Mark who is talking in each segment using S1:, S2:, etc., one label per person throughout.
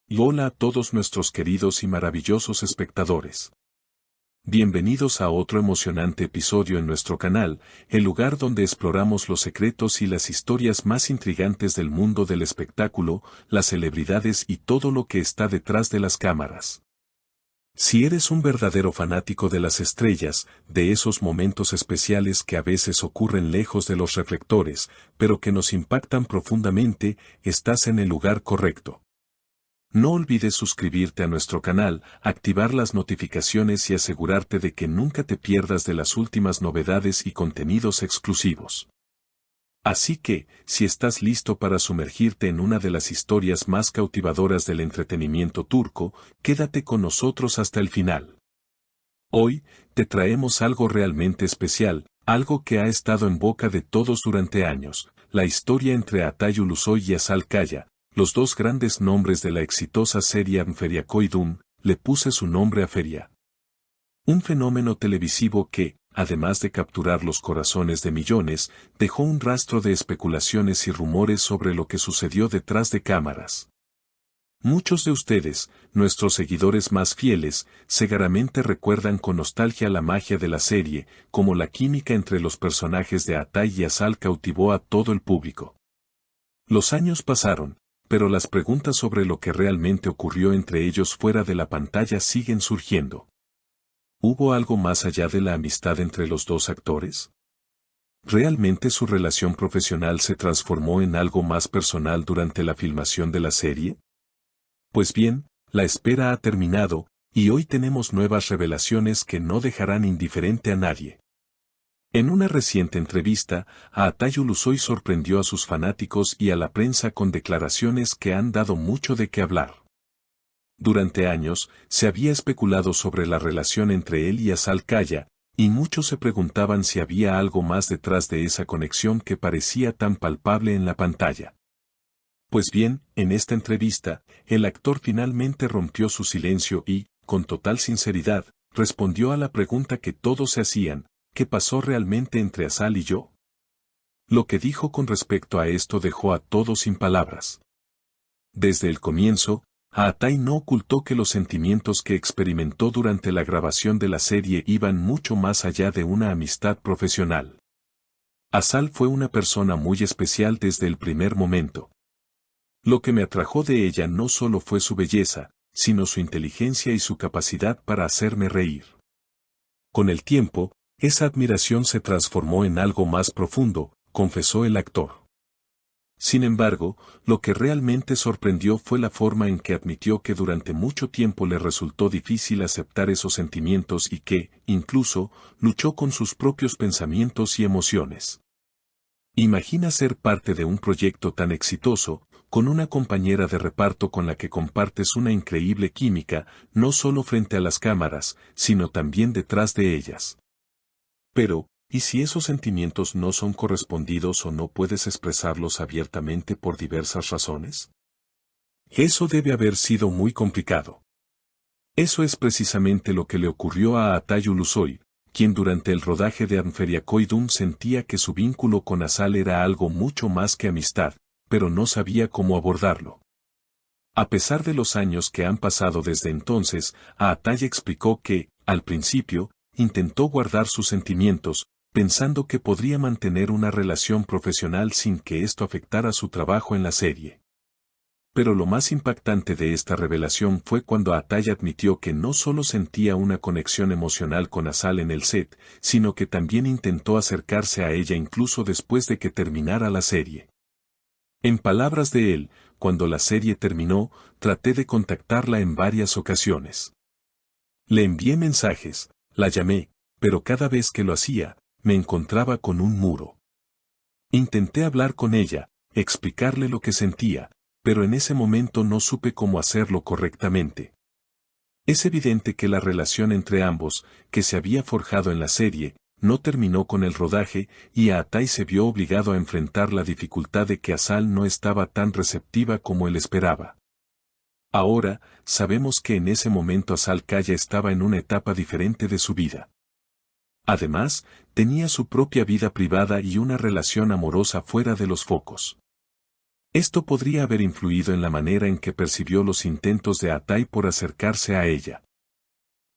S1: Y hola a todos nuestros queridos y maravillosos espectadores. Bienvenidos a otro emocionante episodio en nuestro canal, el lugar donde exploramos los secretos y las historias más intrigantes del mundo del espectáculo, las celebridades y todo lo que está detrás de las cámaras. Si eres un verdadero fanático de las estrellas, de esos momentos especiales que a veces ocurren lejos de los reflectores, pero que nos impactan profundamente, estás en el lugar correcto. No olvides suscribirte a nuestro canal, activar las notificaciones y asegurarte de que nunca te pierdas de las últimas novedades y contenidos exclusivos. Así que, si estás listo para sumergirte en una de las historias más cautivadoras del entretenimiento turco, quédate con nosotros hasta el final. Hoy, te traemos algo realmente especial, algo que ha estado en boca de todos durante años, la historia entre Atay Ulusoy y Asal Kaya. Los dos grandes nombres de la exitosa serie Feria Koydum, le puse su nombre a Feria. Un fenómeno televisivo que, además de capturar los corazones de millones, dejó un rastro de especulaciones y rumores sobre lo que sucedió detrás de cámaras. Muchos de ustedes, nuestros seguidores más fieles, seguramente recuerdan con nostalgia la magia de la serie, como la química entre los personajes de Atay y Asal cautivó a todo el público. Los años pasaron, pero las preguntas sobre lo que realmente ocurrió entre ellos fuera de la pantalla siguen surgiendo. ¿Hubo algo más allá de la amistad entre los dos actores? ¿Realmente su relación profesional se transformó en algo más personal durante la filmación de la serie? Pues bien, la espera ha terminado, y hoy tenemos nuevas revelaciones que no dejarán indiferente a nadie. En una reciente entrevista, Atay Ulusoy sorprendió a sus fanáticos y a la prensa con declaraciones que han dado mucho de qué hablar. Durante años, se había especulado sobre la relación entre él y Asal Kaya, y muchos se preguntaban si había algo más detrás de esa conexión que parecía tan palpable en la pantalla. Pues bien, en esta entrevista, el actor finalmente rompió su silencio y, con total sinceridad, respondió a la pregunta que todos se hacían: ¿qué pasó realmente entre Asal y yo? Lo que dijo con respecto a esto dejó a todos sin palabras. Desde el comienzo, Atay no ocultó que los sentimientos que experimentó durante la grabación de la serie iban mucho más allá de una amistad profesional. Asal fue una persona muy especial desde el primer momento. Lo que me atrajo de ella no solo fue su belleza, sino su inteligencia y su capacidad para hacerme reír. Con el tiempo, esa admiración se transformó en algo más profundo, confesó el actor. Sin embargo, lo que realmente sorprendió fue la forma en que admitió que durante mucho tiempo le resultó difícil aceptar esos sentimientos y que, incluso, luchó con sus propios pensamientos y emociones. Imagina ser parte de un proyecto tan exitoso, con una compañera de reparto con la que compartes una increíble química, no solo frente a las cámaras, sino también detrás de ellas. Pero, ¿y si esos sentimientos no son correspondidos o no puedes expresarlos abiertamente por diversas razones? Eso debe haber sido muy complicado. Eso es precisamente lo que le ocurrió a Atay Ulusoy, quien durante el rodaje de Feria Koydum sentía que su vínculo con Asal era algo mucho más que amistad, pero no sabía cómo abordarlo. A pesar de los años que han pasado desde entonces, Atay explicó que, al principio, intentó guardar sus sentimientos, pensando que podría mantener una relación profesional sin que esto afectara su trabajo en la serie. Pero lo más impactante de esta revelación fue cuando Atay admitió que no solo sentía una conexión emocional con Asal en el set, sino que también intentó acercarse a ella incluso después de que terminara la serie. En palabras de él, cuando la serie terminó, traté de contactarla en varias ocasiones. Le envié mensajes, la llamé, pero cada vez que lo hacía, me encontraba con un muro. Intenté hablar con ella, explicarle lo que sentía, pero en ese momento no supe cómo hacerlo correctamente. Es evidente que la relación entre ambos, que se había forjado en la serie, no terminó con el rodaje, y Atay se vio obligado a enfrentar la dificultad de que Asal no estaba tan receptiva como él esperaba. Ahora, sabemos que en ese momento Asal Kaya estaba en una etapa diferente de su vida. Además, tenía su propia vida privada y una relación amorosa fuera de los focos. Esto podría haber influido en la manera en que percibió los intentos de Atai por acercarse a ella.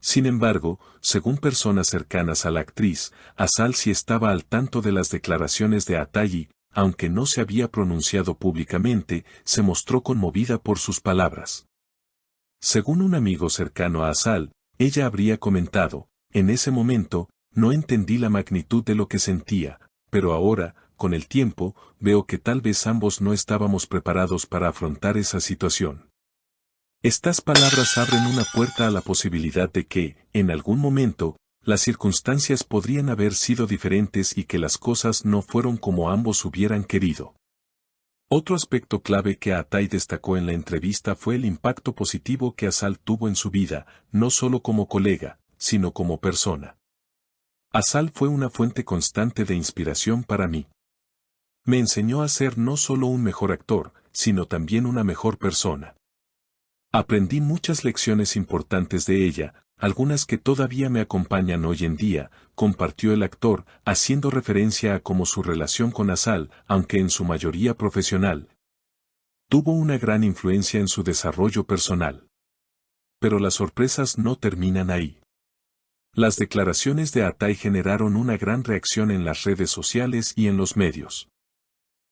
S1: Sin embargo, según personas cercanas a la actriz, Asal sí estaba al tanto de las declaraciones de Atai y, aunque no se había pronunciado públicamente, se mostró conmovida por sus palabras. Según un amigo cercano a Asal, ella habría comentado, en ese momento, no entendí la magnitud de lo que sentía, pero ahora, con el tiempo, veo que tal vez ambos no estábamos preparados para afrontar esa situación. Estas palabras abren una puerta a la posibilidad de que, en algún momento, las circunstancias podrían haber sido diferentes y que las cosas no fueron como ambos hubieran querido. Otro aspecto clave que Atai destacó en la entrevista fue el impacto positivo que Asal tuvo en su vida, no solo como colega, sino como persona. Asal fue una fuente constante de inspiración para mí. Me enseñó a ser no solo un mejor actor, sino también una mejor persona. Aprendí muchas lecciones importantes de ella, algunas que todavía me acompañan hoy en día, compartió el actor, haciendo referencia a cómo su relación con Asal, aunque en su mayoría profesional, tuvo una gran influencia en su desarrollo personal. Pero las sorpresas no terminan ahí. Las declaraciones de Atai generaron una gran reacción en las redes sociales y en los medios.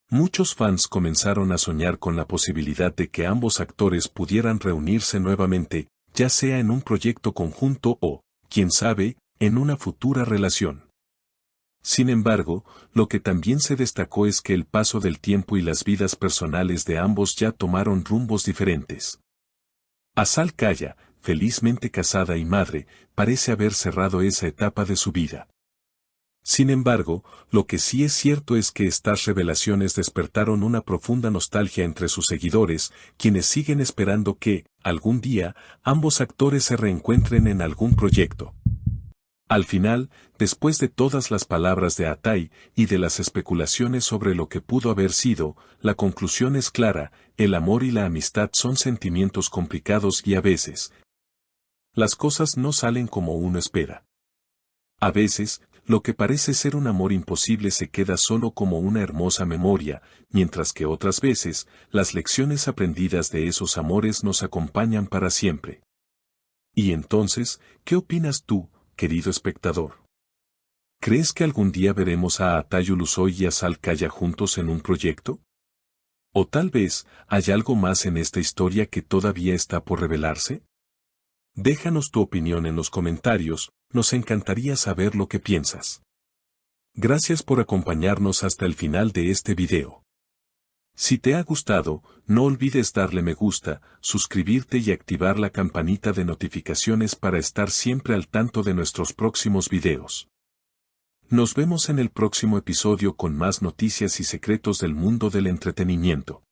S1: Muchos fans comenzaron a soñar con la posibilidad de que ambos actores pudieran reunirse nuevamente, ya sea en un proyecto conjunto o, quién sabe, en una futura relación. Sin embargo, lo que también se destacó es que el paso del tiempo y las vidas personales de ambos ya tomaron rumbos diferentes. Asal Kaya, felizmente casada y madre, parece haber cerrado esa etapa de su vida. Sin embargo, lo que sí es cierto es que estas revelaciones despertaron una profunda nostalgia entre sus seguidores, quienes siguen esperando que, algún día, ambos actores se reencuentren en algún proyecto. Al final, después de todas las palabras de Atai y de las especulaciones sobre lo que pudo haber sido, la conclusión es clara: el amor y la amistad son sentimientos complicados y a veces, las cosas no salen como uno espera. A veces, lo que parece ser un amor imposible se queda solo como una hermosa memoria, mientras que otras veces, las lecciones aprendidas de esos amores nos acompañan para siempre. Y entonces, ¿qué opinas tú, querido espectador? ¿Crees que algún día veremos a Atai Ulusoy y a Asal Kaya juntos en un proyecto? ¿O tal vez, hay algo más en esta historia que todavía está por revelarse? Déjanos tu opinión en los comentarios, nos encantaría saber lo que piensas. Gracias por acompañarnos hasta el final de este video. Si te ha gustado, no olvides darle me gusta, suscribirte y activar la campanita de notificaciones para estar siempre al tanto de nuestros próximos videos. Nos vemos en el próximo episodio con más noticias y secretos del mundo del entretenimiento.